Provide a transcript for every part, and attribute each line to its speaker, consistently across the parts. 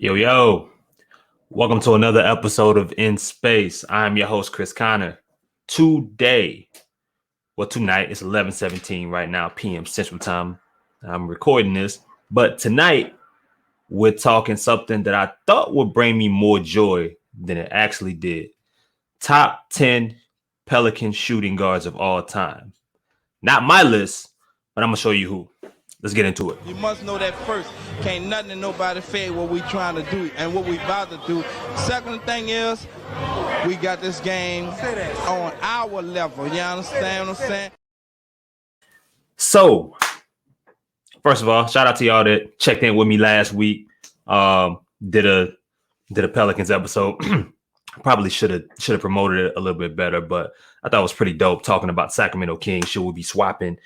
Speaker 1: Yo, yo, welcome to another episode of In Space. I'm your host, Chris Connor. Tonight, it's 11:17 right now, p.m. Central Time. I'm recording this, but tonight, we're talking something that I thought would bring me more joy than it actually did. Top 10 Pelican shooting guards of all time. Not my list, but I'm going to show you who. Let's get into it.
Speaker 2: You must know that first. Can't nothing and nobody fade what we trying to do and what we about to do. Second thing is, we got this game on our level. You understand what I'm saying?
Speaker 1: So, first of all, shout out to y'all that checked in with me last week. Did a Pelicans episode. Probably should have promoted it a little bit better, but I thought it was pretty dope talking about Sacramento Kings. Should we be swapping?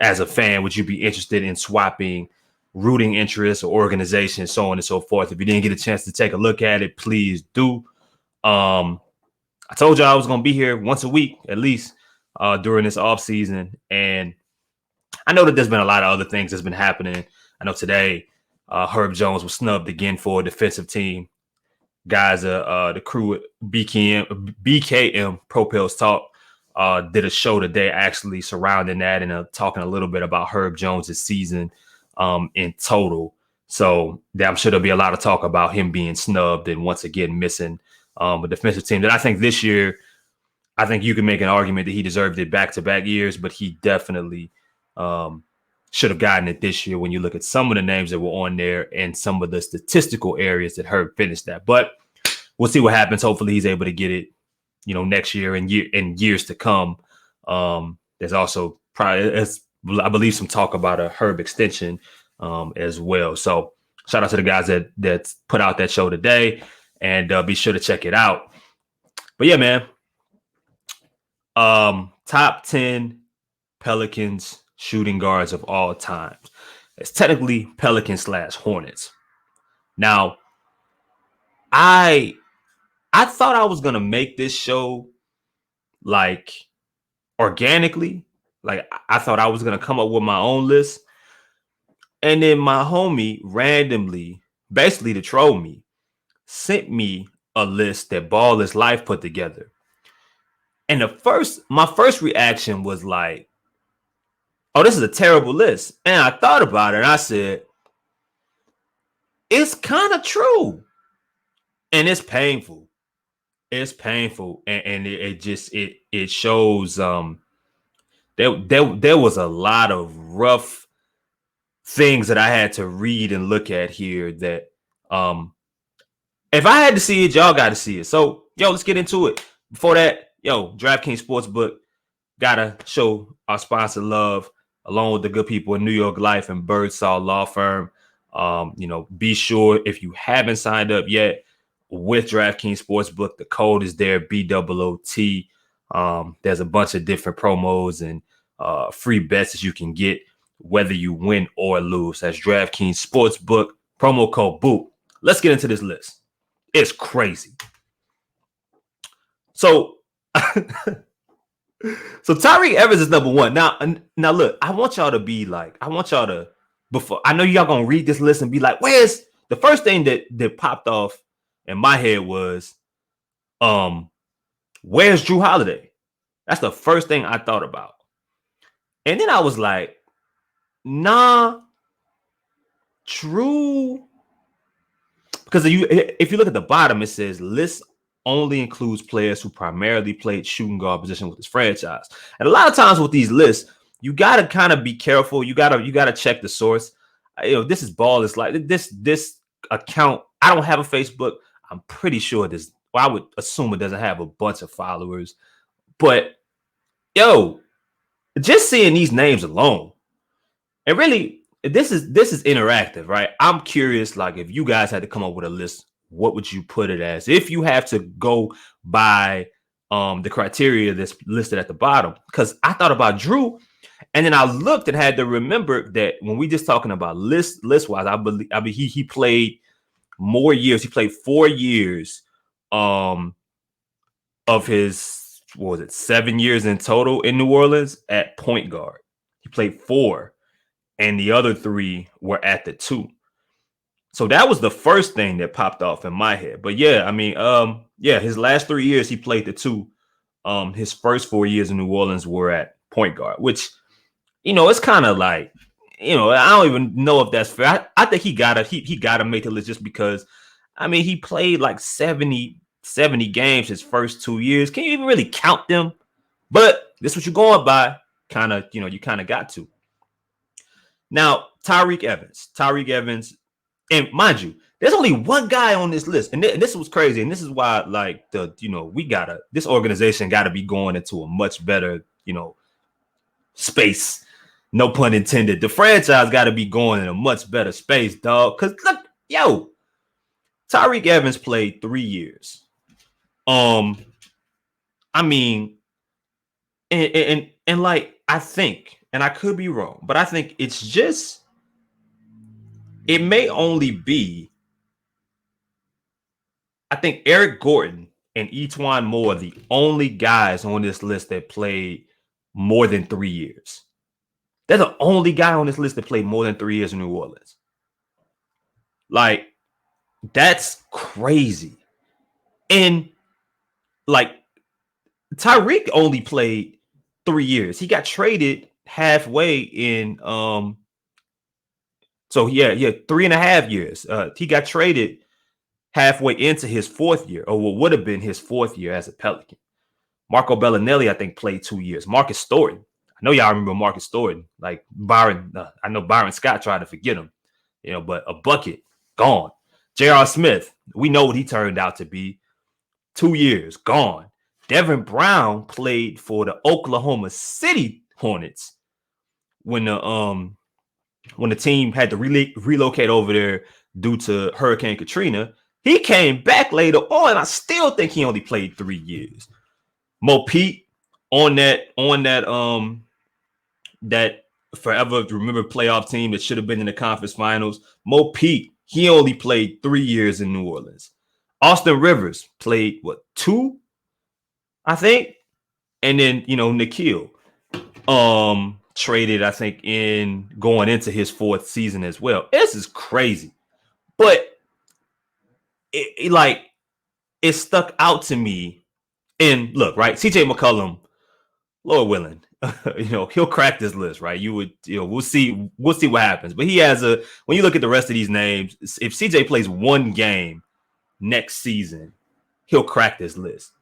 Speaker 1: As a fan, would you be interested in swapping rooting interests or organizations, so on and so forth? If you didn't get a chance to take a look at it, please do. I told you I was going to be here once a week at least during this off season, and I know that there's been a lot of other things that's been happening. I know today Herb Jones was snubbed again for a defensive team. Guys, the crew at BKM Propels Talk did a show today actually surrounding that and talking a little bit about Herb Jones' season in total. So I'm sure there'll be a lot of talk about him being snubbed and once again missing a defensive team that I think this year, I think you can make an argument that he deserved it back-to-back years, but he definitely should have gotten it this year when you look at some of the names that were on there and some of the statistical areas that Herb finished at. But we'll see what happens. Hopefully he's able to get it, next year and years to come. There's also probably, I believe, some talk about a Herb extension as well. So shout out to the guys that put out that show today, and be sure to check it out. But yeah, man, top 10 Pelicans shooting guards of all time. It's technically Pelicans / Hornets. Now, I thought I was gonna make this show like organically. Like I thought I was gonna come up with my own list. And then my homie randomly, basically to troll me, sent me a list that Ball is Life put together. And my first reaction was like, oh, this is a terrible list. And I thought about it and I said, it's kind of true. And it's painful. It's painful. And it shows there was a lot of rough things that I had to read and look at here that if I had to see it, y'all got to see it. So, let's get into it. Before that, DraftKings Sportsbook, gotta show our sponsor love along with the good people in New York Life and Birdsall Law Firm. Be sure if you haven't signed up yet with DraftKings Sportsbook, the code is there, BOOT. There's a bunch of different promos and free bets that you can get whether you win or lose. That's DraftKings Sportsbook, promo code BOOT. Let's get into this list. It's crazy. So Tyreke Evans is number one. Now look, I want y'all to, before I know y'all gonna read this list and be like, where's the first thing that popped off in my head was where's Jrue Holiday? That's the first thing I thought about. And then I was like, nah, Jrue, because if you look at the bottom, it says list only includes players who primarily played shooting guard position with his franchise. And a lot of times with these lists, you got to kind of be careful. You got to check the source. This is Ball is like this account. I don't have a Facebook. I'm pretty sure I would assume it doesn't have a bunch of followers. But just seeing these names alone, and really, this is interactive, right? I'm curious, like if you guys had to come up with a list, what would you put it as? If you have to go by the criteria that's listed at the bottom, because I thought about Jrue, and then I looked and had to remember that when we just talking about list wise, I believe he played more years. He played 4 years of his 7 years in total in New Orleans at point guard. He played 4, and the other 3 were at the 2. So that was the first thing that popped off in my head. But yeah, I mean, yeah, his last 3 years he played the two. His first 4 years in New Orleans were at point guard, which it's kind of like, I don't even know if that's fair. I think he gotta make the list just because, I mean, he played like 70 games his first 2 years. Can you even really count them? But this is what you're going by. Kind of, you kind of got to. Now, Tyreke Evans, and mind you, there's only one guy on this list, and this was crazy, and this is why, like, this organization got to be going into a much better, space. No pun intended. The franchise got to be going in a much better space, dog. Because look, Tyreke Evans played 3 years. I mean, and like, I think, and I could be wrong, but I think it's just, it may only be, I think Eric Gordon and E'Twaun Moore are the only guys on this list that played more than 3 years. They're the only guy on this list that played more than 3 years in New Orleans. Like, that's crazy. And like, Tyreke only played 3 years. He got traded halfway in so yeah, 3.5 years. He got traded halfway into his 4th year, or what would have been his 4th year as a Pelican. Marco Bellinelli, I think, played 2 years. Marcus Thornton. I know y'all remember Marcus Thornton. Like Byron, I know Byron Scott tried to forget him, but a bucket, gone. J.R. Smith, we know what he turned out to be. 2 years, gone. Devin Brown played for the Oklahoma City Hornets when the team had to relocate over there due to Hurricane Katrina. He came back later on. I still think he only played 3 years. Mo Pete on that forever remember playoff team that should have been in the conference finals. Mo Pete, he only played 3 years in New Orleans. Austin Rivers played 2, I think, and then Nikhil traded, I think, in going into his 4th season as well. This is crazy, but it stuck out to me. And look, right, CJ McCollum, Lord willing, he'll crack this list, right? We'll see what happens. But he has when you look at the rest of these names, if CJ plays one game next season, he'll crack this list.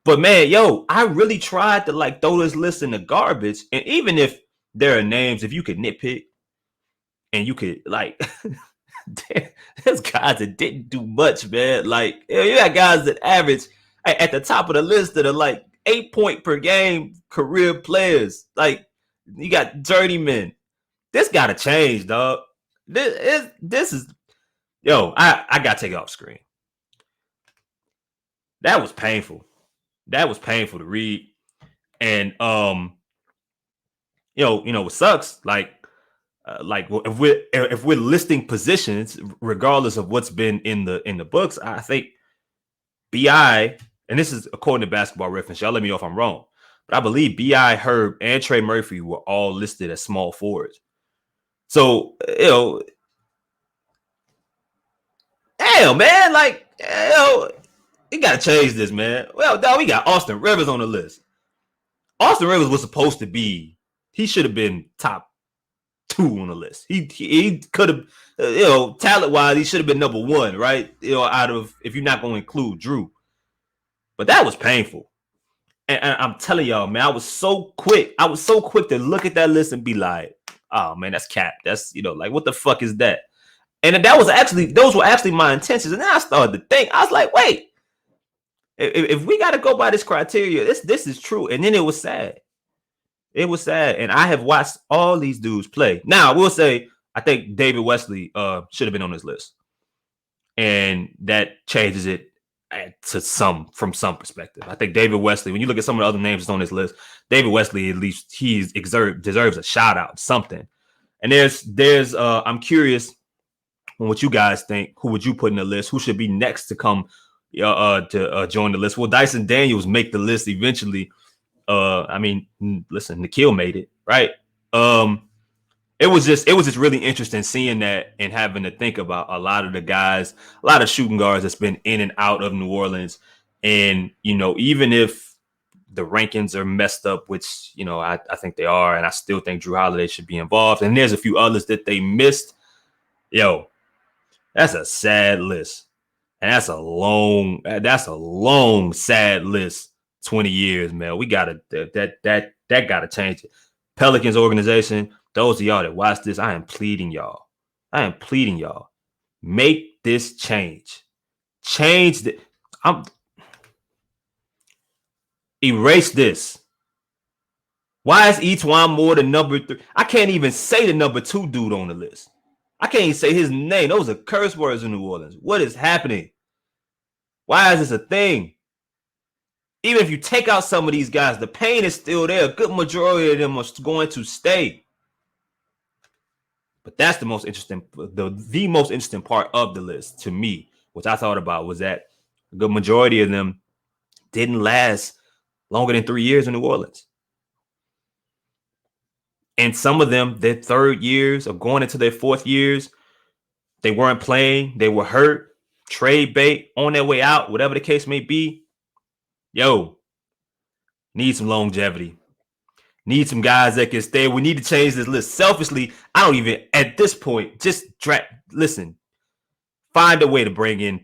Speaker 1: But man, I really tried to throw this list in the garbage. And even if there are names, if you could nitpick and you could there's guys that didn't do much, man. You got guys that average at the top of the list that are 8 point per game career players. You got journeymen. This gotta change, dog. This is I gotta take it off screen. That was painful. That was painful to read. And what sucks, if we're listing positions, regardless of what's been in the books, I think BI, and this is according to Basketball Reference, y'all let me know if I'm wrong, but I believe BI, Herb, and Trey Murphy were all listed as small forwards. So, damn, man, you gotta change this, man. Well, dog, we got Austin Rivers on the list. Austin Rivers was supposed to be, he should have been top 2 on the list. He could have, talent-wise, he should have been number 1, right? Out of, if you're not going to include Drew. But that was painful. And I'm telling y'all, man, I was so quick to look at that list and be like, oh, man, that's cap. That's, what the fuck is that? And those were actually my intentions. And then I started to think, I was like, wait, if we got to go by this criteria, this is true. And then it was sad. It was sad. And I have watched all these dudes play. Now, I will say, I think David Wesley should have been on this list. And that changes it from some perspective. I think David Wesley, when you look at some of the other names that's on this list, David Wesley, at least he deserves a shout out, something. And there's I'm curious on what you guys think. Who would you put in the list? Who should be next to come to join the list? Will Dyson Daniels make the list eventually? I mean, listen, Nikhil made it, right? it was just really interesting seeing that and having to think about a lot of the guys, a lot of shooting guards that's been in and out of New Orleans. And, even if the rankings are messed up, which, I think they are, and I still think Drew Holiday should be involved. And there's a few others that they missed. Yo, that's a sad list. And that's a long, sad list. 20 years, man. We gotta that gotta change it. Pelicans organization, those of y'all that watch this, I am pleading y'all. Make this change. Change the erase this. Why is Etuan Moore the number 3? I can't even say the number 2 dude on the list. I can't even say his name. Those are curse words in New Orleans. What is happening? Why is this a thing? Even if you take out some of these guys, the pain is still there. A good majority of them are going to stay. But that's the most interesting, the most interesting part of the list to me, which I thought about, was that a good majority of them didn't last longer than 3 years in New Orleans. And some of them, their third years or going into their fourth years, they weren't playing, they were hurt, trade bait, on their way out, whatever the case may be. Yo, need some longevity. Need some guys that can stay. We need to change this list. Selfishly, I don't even, at this point, just listen, find a way to bring in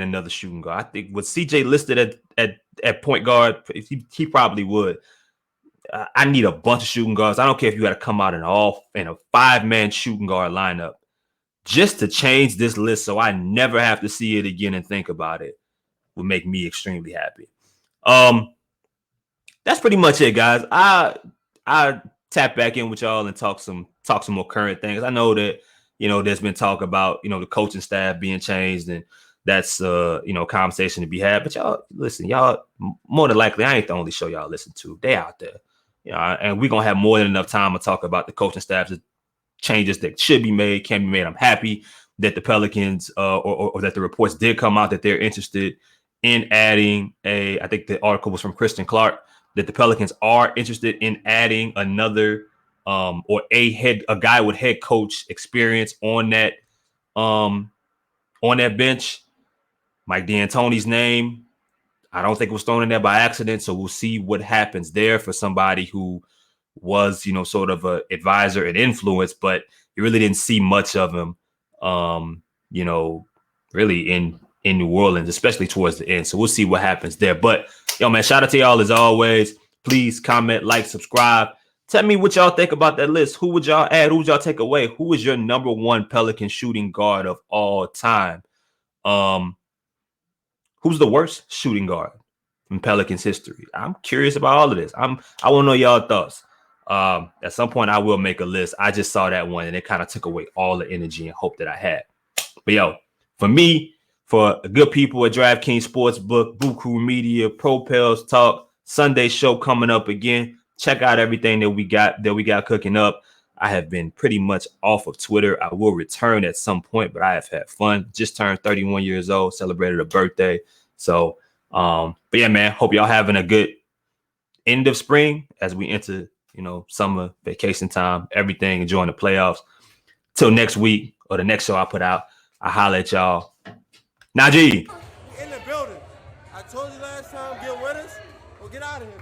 Speaker 1: another shooting guard. I think with CJ listed at point guard, he probably would. I need a bunch of shooting guards. I don't care if you got to come out in a 5-man shooting guard lineup just to change this list so I never have to see it again and think about it would make me extremely happy. That's pretty much it, guys. I tap back in with y'all and talk some more current things. I know that, there's been talk about, the coaching staff being changed, and that's conversation to be had. But y'all listen, y'all more than likely, I ain't the only show y'all listen to. They out there. And we're gonna have more than enough time to talk about the coaching staff's changes that should be made, can be made. I'm happy that the Pelicans or that the reports did come out that they're interested in adding I think the article was from Kristen Clark, that the Pelicans are interested in adding another or a guy with head coach experience on that bench. Mike D'Antoni's name, I don't think it was thrown in there by accident. So we'll see what happens there for somebody who was, sort of a advisor and influence, but you really didn't see much of him, really in New Orleans, especially towards the end. So we'll see what happens there. But yo, man, shout out to y'all as always. Please comment, like, subscribe. Tell me what y'all think about that list. Who would y'all add? Who would y'all take away? Who is your number 1 Pelican shooting guard of all time? Who's the worst shooting guard in Pelicans history? I'm curious about all of this. I want to know y'all thoughts. At some point, I will make a list. I just saw that one, and it kind of took away all the energy and hope that I had. But yo, for me, for good people at DraftKings Sportsbook, Buku Media, Propels Talk, Sunday show coming up again. Check out everything that we got cooking up. I have been pretty much off of Twitter. I will return at some point, but I have had fun. Just turned 31 years old, celebrated a birthday. So, but yeah, man, hope y'all having a good end of spring as we enter, summer vacation time, everything, enjoying the playoffs. Till next week or the next show I put out, I holler at y'all. Najee.
Speaker 3: In the building. I told you last time, get with us or get out of here.